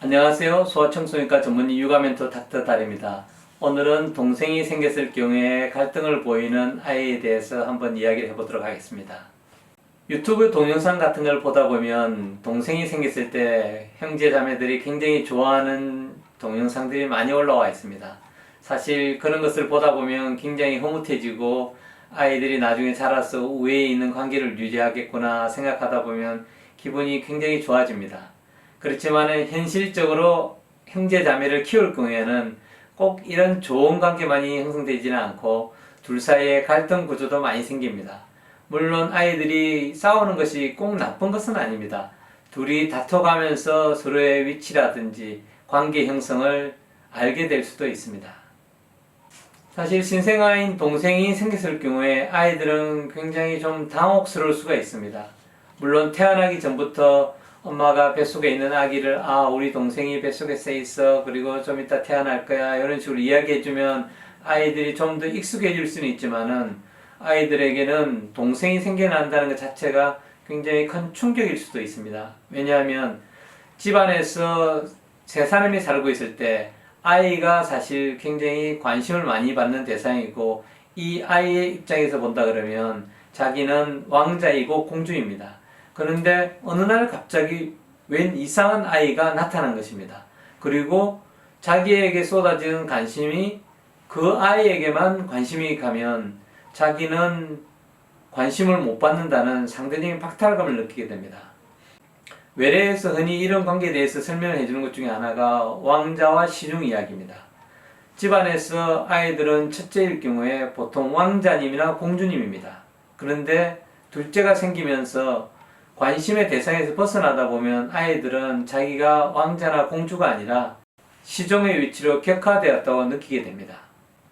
안녕하세요. 소아청소년과 전문의 육아 멘토 닥터 달입니다. 오늘은 동생이 생겼을 경우에 갈등을 보이는 아이에 대해서 한번 이야기를 해보도록 하겠습니다. 유튜브 동영상 같은 걸 보다 보면 동생이 생겼을 때 형제 자매들이 굉장히 좋아하는 동영상들이 많이 올라와 있습니다. 사실 그런 것을 보다 보면 굉장히 흐뭇해지고 아이들이 나중에 자라서 우애에 있는 관계를 유지하겠구나 생각하다 보면 기분이 굉장히 좋아집니다. 그렇지만 현실적으로 형제 자매를 키울 경우에는 꼭 이런 좋은 관계만이 형성되지는 않고 둘 사이에 갈등 구조도 많이 생깁니다. 물론 아이들이 싸우는 것이 꼭 나쁜 것은 아닙니다. 둘이 다퉈가면서 서로의 위치라든지 관계 형성을 알게 될 수도 있습니다. 사실 신생아인 동생이 생겼을 경우에 아이들은 굉장히 좀 당혹스러울 수가 있습니다. 물론 태어나기 전부터 엄마가 뱃속에 있는 아기를 우리 동생이 뱃속에 써 있어 그리고 좀 이따 태어날 거야 이런 식으로 이야기해주면 아이들이 좀 더 익숙해질 수는 있지만은 아이들에게는 동생이 생겨난다는 것 자체가 굉장히 큰 충격일 수도 있습니다. 왜냐하면 집안에서 세 사람이 살고 있을 때 아이가 사실 굉장히 관심을 많이 받는 대상이고 이 아이의 입장에서 본다 그러면 자기는 왕자이고 공주입니다. 그런데 어느 날 갑자기 웬 이상한 아이가 나타난 것입니다. 그리고 자기에게 쏟아지는 관심이 그 아이에게만 관심이 가면 자기는 관심을 못 받는다는 상대적인 박탈감을 느끼게 됩니다. 외래에서 흔히 이런 관계에 대해서 설명을 해주는 것 중에 하나가 왕자와 시중 이야기입니다. 집안에서 아이들은 첫째일 경우에 보통 왕자님이나 공주님입니다. 그런데 둘째가 생기면서 관심의 대상에서 벗어나다 보면 아이들은 자기가 왕자나 공주가 아니라 시종의 위치로 격화되었다고 느끼게 됩니다.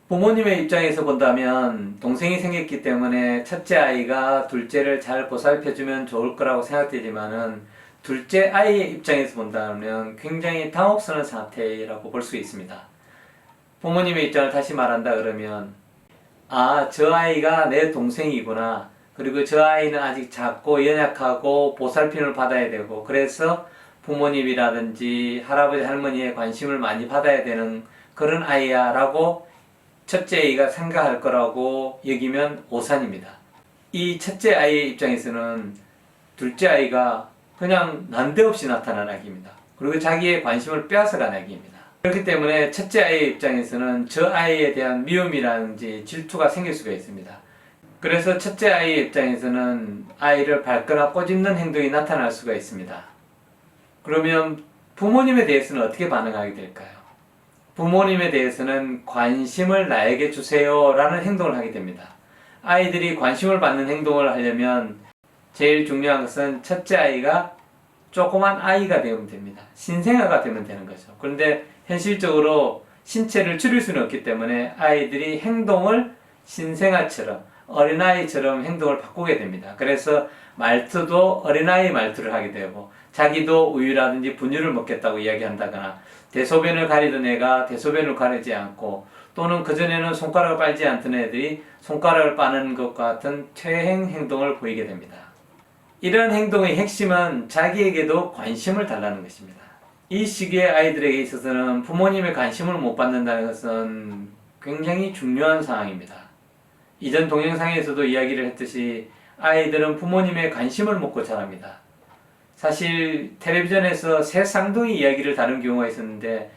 부모님의 입장에서 본다면 동생이 생겼기 때문에 첫째 아이가 둘째를 잘 보살펴주면 좋을 거라고 생각되지만은 둘째 아이의 입장에서 본다면 굉장히 당혹스러운 상태라고 볼 수 있습니다. 부모님의 입장을 다시 말한다 그러면 저 아이가 내 동생이구나. 그리고 저 아이는 아직 작고 연약하고 보살핌을 받아야 되고 그래서 부모님이라든지 할아버지 할머니의 관심을 많이 받아야 되는 그런 아이야 라고 첫째 아이가 생각할 거라고 여기면 오산입니다. 이 첫째 아이의 입장에서는 둘째 아이가 그냥 난데없이 나타난 아기입니다. 그리고 자기의 관심을 빼앗아간 아기입니다. 그렇기 때문에 첫째 아이의 입장에서는 저 아이에 대한 미움이라든지 질투가 생길 수가 있습니다. 그래서 첫째 아이의 입장에서는 아이를 밟거나 꼬집는 행동이 나타날 수가 있습니다. 그러면 부모님에 대해서는 어떻게 반응하게 될까요? 부모님에 대해서는 관심을 나에게 주세요 라는 행동을 하게 됩니다. 아이들이 관심을 받는 행동을 하려면 제일 중요한 것은 첫째 아이가 조그만 아이가 되면 됩니다. 신생아가 되면 되는 거죠. 그런데 현실적으로 신체를 줄일 수는 없기 때문에 아이들이 행동을 신생아처럼 어린아이처럼 행동을 바꾸게 됩니다. 그래서 말투도 어린아이 말투를 하게 되고 자기도 우유라든지 분유를 먹겠다고 이야기한다거나 대소변을 가리던 애가 대소변을 가리지 않고 또는 그전에는 손가락을 빨지 않던 애들이 손가락을 빠는 것과 같은 퇴행 행동을 보이게 됩니다. 이런 행동의 핵심은 자기에게도 관심을 달라는 것입니다. 이 시기의 아이들에게 있어서는 부모님의 관심을 못 받는다는 것은 굉장히 중요한 상황입니다. 이전 동영상에서도 이야기를 했듯이 아이들은 부모님의 관심을 먹고 자랍니다. 사실 텔레비전에서 새 쌍둥이 이야기를 다룬 경우가 있었는데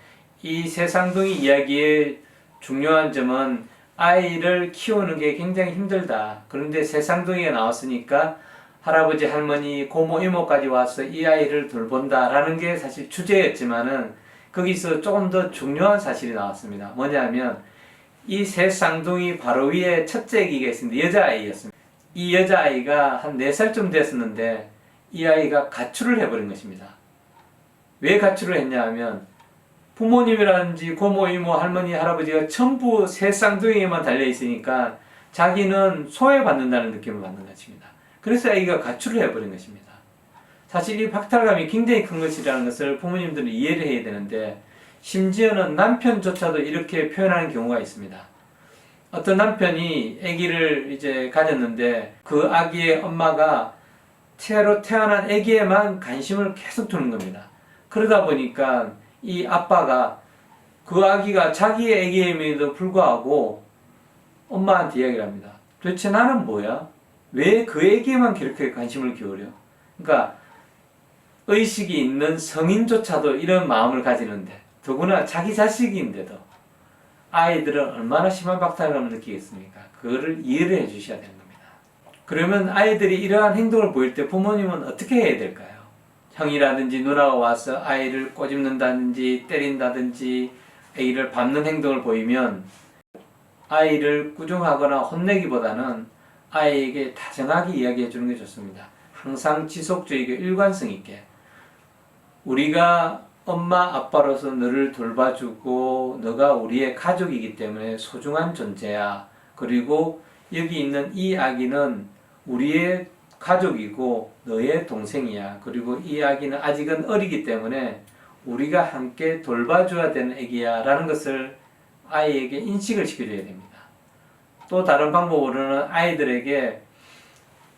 이 새 쌍둥이 이야기의 중요한 점은 아이를 키우는 게 굉장히 힘들다. 그런데 새 쌍둥이가 나왔으니까 할아버지, 할머니, 고모, 이모까지 와서 이 아이를 돌본다라는 게 사실 주제였지만은 거기서 조금 더 중요한 사실이 나왔습니다. 뭐냐면 이 새 쌍둥이 바로 위에 첫째 아기가 있습니다. 여자아이였습니다. 이 여자아이가 한 4살쯤 됐었는데 이 아이가 가출을 해버린 것입니다. 왜 가출을 했냐 하면 부모님이라든지 고모, 이모, 할머니, 할아버지가 전부 새 쌍둥이에만 달려있으니까 자기는 소외받는다는 느낌을 받는 것입니다. 그래서 아이가 가출을 해버린 것입니다. 사실 이 박탈감이 굉장히 큰 것이라는 것을 부모님들은 이해를 해야 되는데 심지어는 남편조차도 이렇게 표현하는 경우가 있습니다. 어떤 남편이 아기를 이제 가졌는데 그 아기의 엄마가 새로 태어난 아기에만 관심을 계속 두는 겁니다. 그러다 보니까 이 아빠가 그 아기가 자기의 아기임에도 불구하고 엄마한테 이야기를 합니다. 도대체 나는 뭐야? 왜 그 아기에만 그렇게 관심을 기울여? 그러니까 의식이 있는 성인조차도 이런 마음을 가지는데 더구나 자기 자식인데도 아이들은 얼마나 심한 박탈감을 느끼겠습니까? 그거를 이해를 해 주셔야 되는 겁니다. 그러면 아이들이 이러한 행동을 보일 때 부모님은 어떻게 해야 될까요? 형이라든지 누나가 와서 아이를 꼬집는다든지 때린다든지 아이를 밟는 행동을 보이면 아이를 꾸중하거나 혼내기보다는 아이에게 다정하게 이야기해 주는 게 좋습니다. 항상 지속적이고 일관성 있게 우리가 엄마 아빠로서 너를 돌봐주고 너가 우리의 가족이기 때문에 소중한 존재야. 그리고 여기 있는 이 아기는 우리의 가족이고 너의 동생이야. 그리고 이 아기는 아직은 어리기 때문에 우리가 함께 돌봐줘야 되는 애기야 라는 것을 아이에게 인식을 시켜줘야 됩니다. 또 다른 방법으로는 아이들에게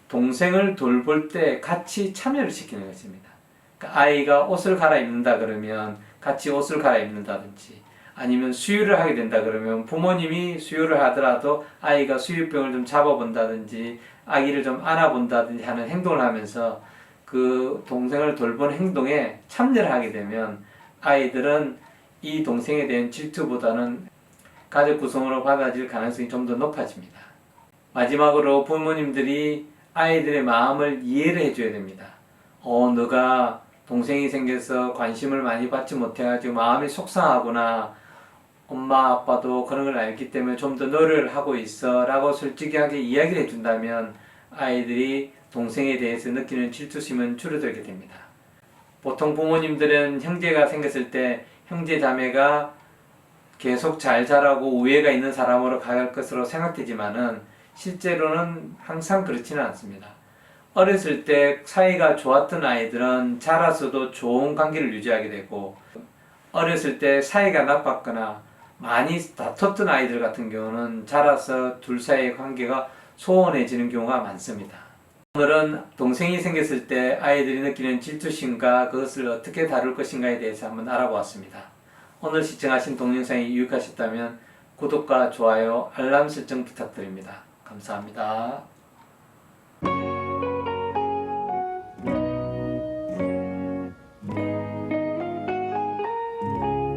동생을 돌볼 때 같이 참여를 시키는 것입니다. 그러니까 아이가 옷을 갈아입는다 그러면 같이 옷을 갈아입는다든지 아니면 수유를 하게 된다 그러면 부모님이 수유를 하더라도 아이가 수유병을 좀 잡아본다든지 아기를 좀 안아본다든지 하는 행동을 하면서 그 동생을 돌보는 행동에 참여를 하게 되면 아이들은 이 동생에 대한 질투보다는 가족 구성으로 받아들일 가능성이 좀 더 높아집니다. 마지막으로 부모님들이 아이들의 마음을 이해를 해줘야 됩니다. 너가 동생이 생겨서 관심을 많이 받지 못해가지고 마음이 속상하구나. 엄마 아빠도 그런 걸 알기 때문에 좀 더 노력을 하고 있어 라고 솔직하게 이야기를 해준다면 아이들이 동생에 대해서 느끼는 질투심은 줄어들게 됩니다. 보통 부모님들은 형제가 생겼을 때 형제 자매가 계속 잘 자라고 우애가 있는 사람으로 갈 것으로 생각되지만은 실제로는 항상 그렇지는 않습니다. 어렸을 때 사이가 좋았던 아이들은 자라서도 좋은 관계를 유지하게 되고 어렸을 때 사이가 나빴거나 많이 다퉜던 아이들 같은 경우는 자라서 둘 사이의 관계가 소원해지는 경우가 많습니다. 오늘은 동생이 생겼을 때 아이들이 느끼는 질투심과 그것을 어떻게 다룰 것인가에 대해서 한번 알아보았습니다. 오늘 시청하신 동영상이 유익하셨다면 구독과 좋아요, 알람 설정 부탁드립니다. 감사합니다.